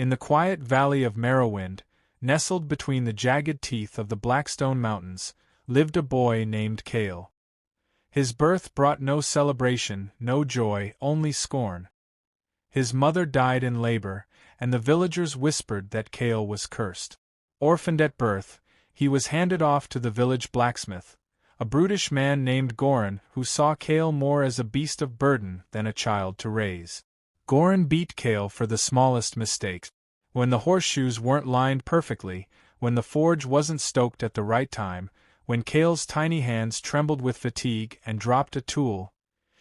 In the quiet valley of Merrowwind, nestled between the jagged teeth of the Blackstone Mountains, lived a boy named Cale. His birth brought no celebration, no joy, only scorn. His mother died in labor, and the villagers whispered that Cale was cursed. Orphaned at birth, he was handed off to the village blacksmith, a brutish man named Goran who saw Cale more as a beast of burden than a child to raise. Goran beat Cale for the smallest mistakes. When the horseshoes weren't lined perfectly, when the forge wasn't stoked at the right time, when Cale's tiny hands trembled with fatigue and dropped a tool,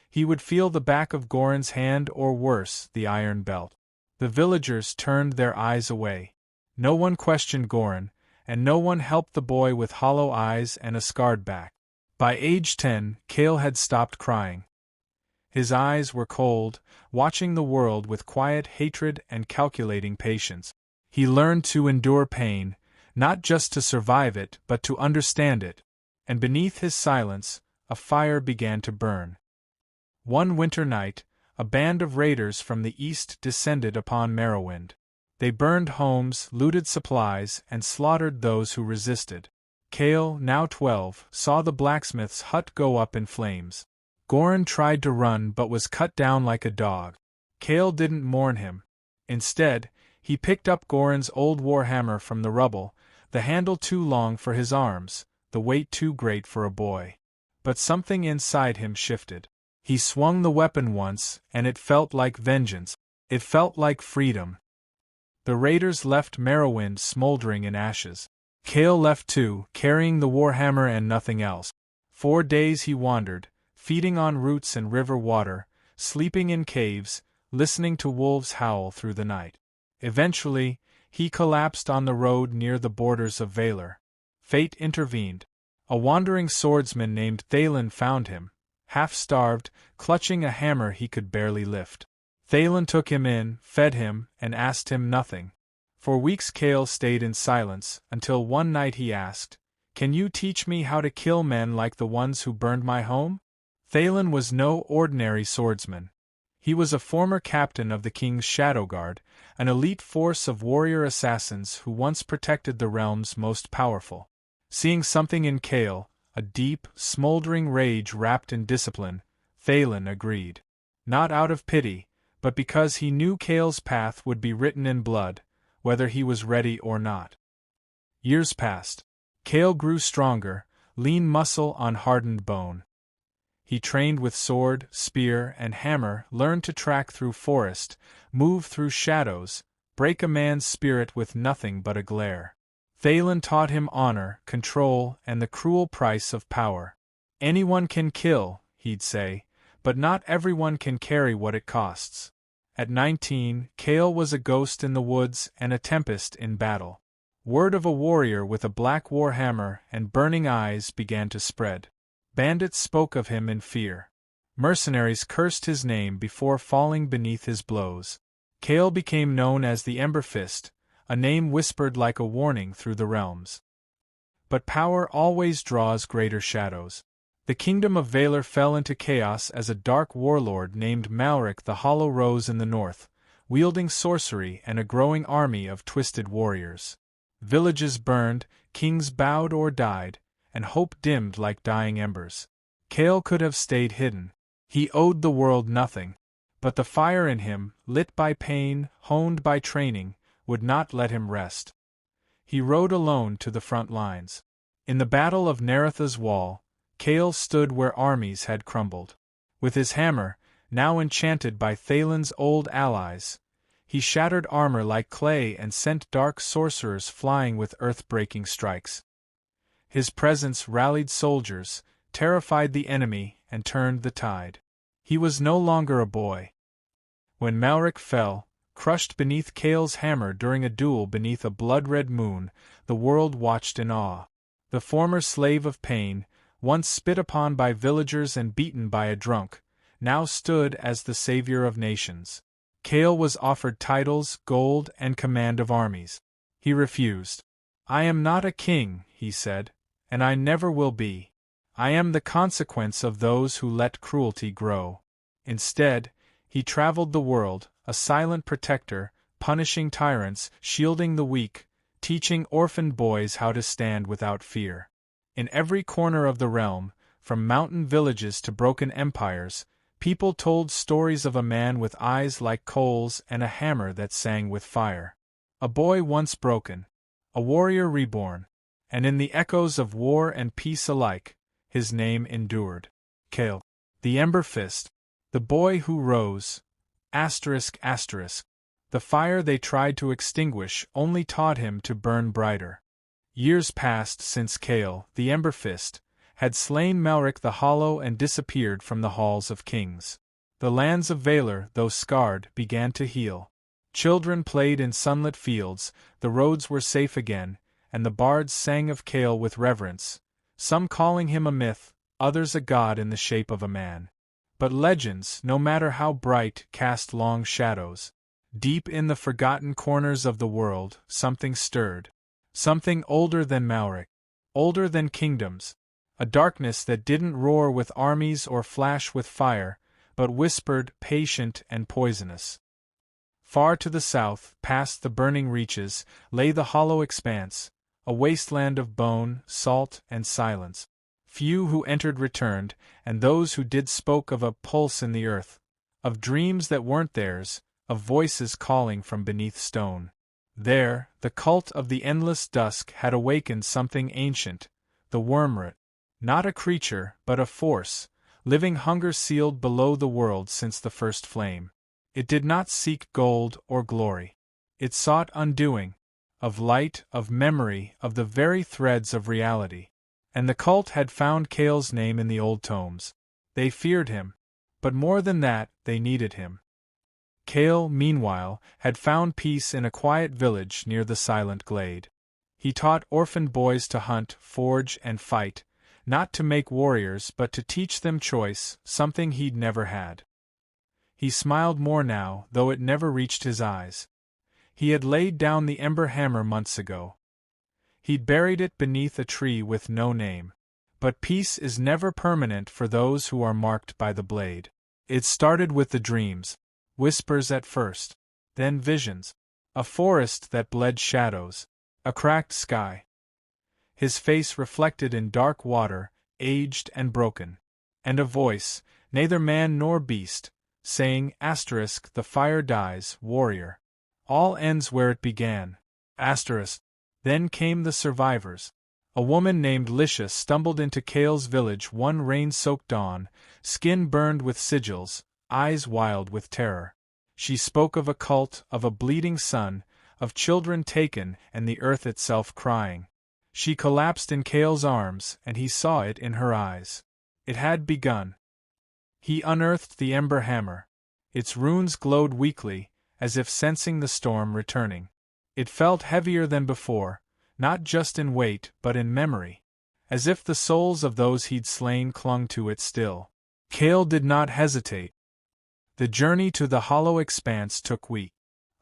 he would feel the back of Goran's hand or worse, the iron belt. The villagers turned their eyes away. No one questioned Goran, and no one helped the boy with hollow eyes and a scarred back. By age 10, Cale had stopped crying. His eyes were cold, watching the world with quiet hatred and calculating patience. He learned to endure pain, not just to survive it but to understand it, and beneath his silence, a fire began to burn. One winter night, a band of raiders from the east descended upon Merrowwind. They burned homes, looted supplies, and slaughtered those who resisted. Cale, now 12, saw the blacksmith's hut go up in flames. Goran tried to run but was cut down like a dog. Cale didn't mourn him. Instead, he picked up Goran's old warhammer from the rubble, the handle too long for his arms, the weight too great for a boy. But something inside him shifted. He swung the weapon once, and it felt like vengeance. It felt like freedom. The raiders left Merrowwind smoldering in ashes. Cale left too, carrying the warhammer and nothing else. 4 days he wandered, feeding on roots and river water, sleeping in caves, listening to wolves howl through the night. Eventually, he collapsed on the road near the borders of Valar. Fate intervened. A wandering swordsman named Thalen found him, half-starved, clutching a hammer he could barely lift. Thalen took him in, fed him, and asked him nothing. For weeks Cale stayed in silence, until one night he asked, "Can you teach me how to kill men like the ones who burned my home?" Thalen was no ordinary swordsman. He was a former captain of the King's Shadowguard, an elite force of warrior assassins who once protected the realm's most powerful. Seeing something in Cale, a deep, smoldering rage wrapped in discipline, Thalen agreed. Not out of pity, but because he knew Cale's path would be written in blood, whether he was ready or not. Years passed. Cale grew stronger, lean muscle on hardened bone. He trained with sword, spear, and hammer, learned to track through forest, move through shadows, break a man's spirit with nothing but a glare. Thalen taught him honor, control, and the cruel price of power. Anyone can kill, he'd say, but not everyone can carry what it costs. At 19, Cale was a ghost in the woods and a tempest in battle. Word of a warrior with a black warhammer and burning eyes began to spread. Bandits spoke of him in fear. Mercenaries cursed his name before falling beneath his blows. Cale became known as the Emberfist, a name whispered like a warning through the realms. But power always draws greater shadows. The kingdom of Valar fell into chaos as a dark warlord named Malric the Hollow rose in the north, wielding sorcery and a growing army of twisted warriors. Villages burned, kings bowed or died, and hope dimmed like dying embers. Cale could have stayed hidden. He owed the world nothing. But the fire in him, lit by pain, honed by training, would not let him rest. He rode alone to the front lines. In the Battle of Neretha's Wall, Cale stood where armies had crumbled. With his hammer, now enchanted by Thalen's old allies, he shattered armor like clay and sent dark sorcerers flying with earth-breaking strikes. His presence rallied soldiers, terrified the enemy, and turned the tide. He was no longer a boy. When Malric fell, crushed beneath Cale's hammer during a duel beneath a blood-red moon, the world watched in awe. The former slave of pain, once spit upon by villagers and beaten by a drunk, now stood as the savior of nations. Cale was offered titles, gold, and command of armies. He refused. "I am not a king," he said, "and I never will be. I am the consequence of those who let cruelty grow." Instead, he traveled the world, a silent protector, punishing tyrants, shielding the weak, teaching orphaned boys how to stand without fear. In every corner of the realm, from mountain villages to broken empires, people told stories of a man with eyes like coals and a hammer that sang with fire. A boy once broken, a warrior reborn, and in the echoes of war and peace alike, his name endured. Cale, the Ember Fist, the boy who rose, the fire they tried to extinguish only taught him to burn brighter. Years passed since Cale, the Ember Fist, had slain Malric the Hollow and disappeared from the halls of kings. The lands of Valar, though scarred, began to heal. Children played in sunlit fields, the roads were safe again, and the bards sang of Cale with reverence, some calling him a myth, others a god in the shape of a man. But legends, no matter how bright, cast long shadows. Deep in the forgotten corners of the world, something stirred. Something older than Malric, older than kingdoms. A darkness that didn't roar with armies or flash with fire, but whispered, patient and poisonous. Far to the south, past the burning reaches, lay the hollow expanse, a wasteland of bone, salt, and silence. Few who entered returned, and those who did spoke of a pulse in the earth, of dreams that weren't theirs, of voices calling from beneath stone. There, the cult of the endless dusk had awakened something ancient, the Wormrot. Not a creature, but a force, living hunger sealed below the world since the first flame. It did not seek gold or glory. It sought undoing, of light, of memory, of the very threads of reality. And the cult had found Cale's name in the old tomes. They feared him, but more than that, they needed him. Cale, meanwhile, had found peace in a quiet village near the silent glade. He taught orphaned boys to hunt, forge, and fight, not to make warriors but to teach them choice, something he'd never had. He smiled more now, though it never reached his eyes. He had laid down the ember hammer months ago. He'd buried it beneath a tree with no name. But peace is never permanent for those who are marked by the blade. It started with the dreams, whispers at first, then visions, a forest that bled shadows, a cracked sky. His face reflected in dark water, aged and broken, and a voice, neither man nor beast, saying, the fire dies, warrior. All ends where it began. Then came the survivors. A woman named Lisha stumbled into Cale's village one rain-soaked dawn, skin burned with sigils, eyes wild with terror. She spoke of a cult, of a bleeding son, of children taken and the earth itself crying. She collapsed in Cale's arms, and he saw it in her eyes. It had begun. He unearthed the ember hammer. Its runes glowed weakly, as if sensing the storm returning. It felt heavier than before, not just in weight but in memory, as if the souls of those he'd slain clung to it still. Cale did not hesitate. The journey to the hollow expanse took weeks.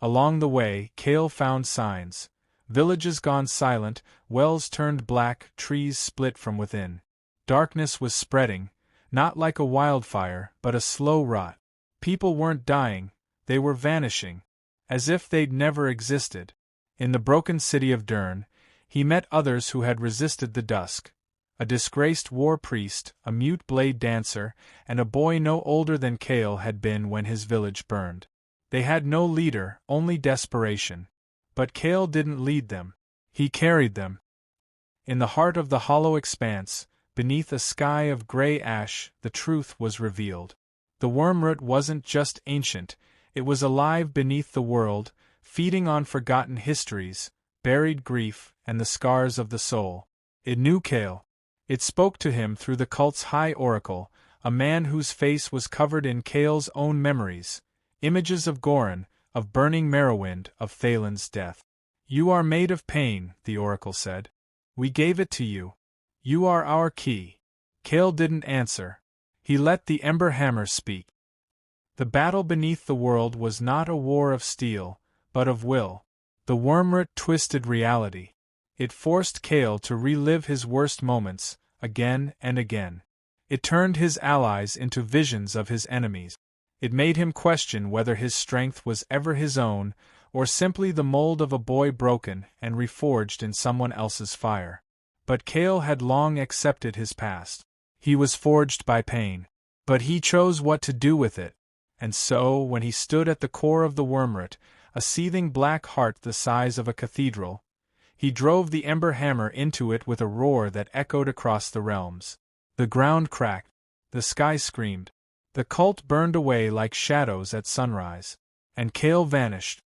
Along the way, Cale found signs. Villages gone silent, wells turned black, trees split from within. Darkness was spreading, not like a wildfire, but a slow rot. People weren't dying, they were vanishing, as if they'd never existed. In the broken city of Dyrn, he met others who had resisted the dusk. A disgraced war priest, a mute blade dancer, and a boy no older than Cale had been when his village burned. They had no leader, only desperation. But Cale didn't lead them. He carried them. In the heart of the hollow expanse, beneath a sky of gray ash, the truth was revealed. The Wormrot wasn't just ancient, it was alive beneath the world, feeding on forgotten histories, buried grief, and the scars of the soul. It knew Cale. It spoke to him through the cult's high oracle, a man whose face was covered in Cale's own memories, images of Goran, of burning Merrowind, of Thalin's death. "You are made of pain," the oracle said. "We gave it to you. You are our key." Cale didn't answer. He let the ember hammer speak. The battle beneath the world was not a war of steel, but of will. The Wormrot twisted reality. It forced Cale to relive his worst moments, again and again. It turned his allies into visions of his enemies. It made him question whether his strength was ever his own, or simply the mold of a boy broken and reforged in someone else's fire. But Cale had long accepted his past. He was forged by pain. But he chose what to do with it, and so, when he stood at the core of the wormrot, a seething black heart the size of a cathedral, he drove the ember hammer into it with a roar that echoed across the realms. The ground cracked, the sky screamed, the cult burned away like shadows at sunrise, and Cale vanished.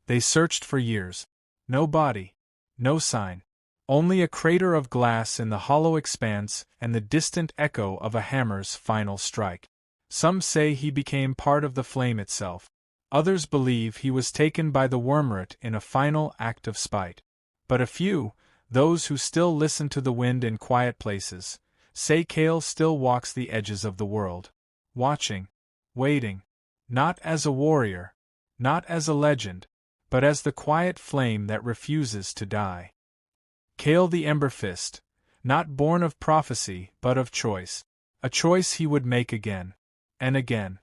They searched for years. No body, no sign. Only a crater of glass in the hollow expanse and the distant echo of a hammer's final strike. Some say he became part of the flame itself. Others believe he was taken by the wormrot in a final act of spite. But a few, those who still listen to the wind in quiet places, say Cale still walks the edges of the world. Watching, waiting, not as a warrior, not as a legend, but as the quiet flame that refuses to die. Cale the Ember Fist, not born of prophecy but of choice, a choice he would make again, and again,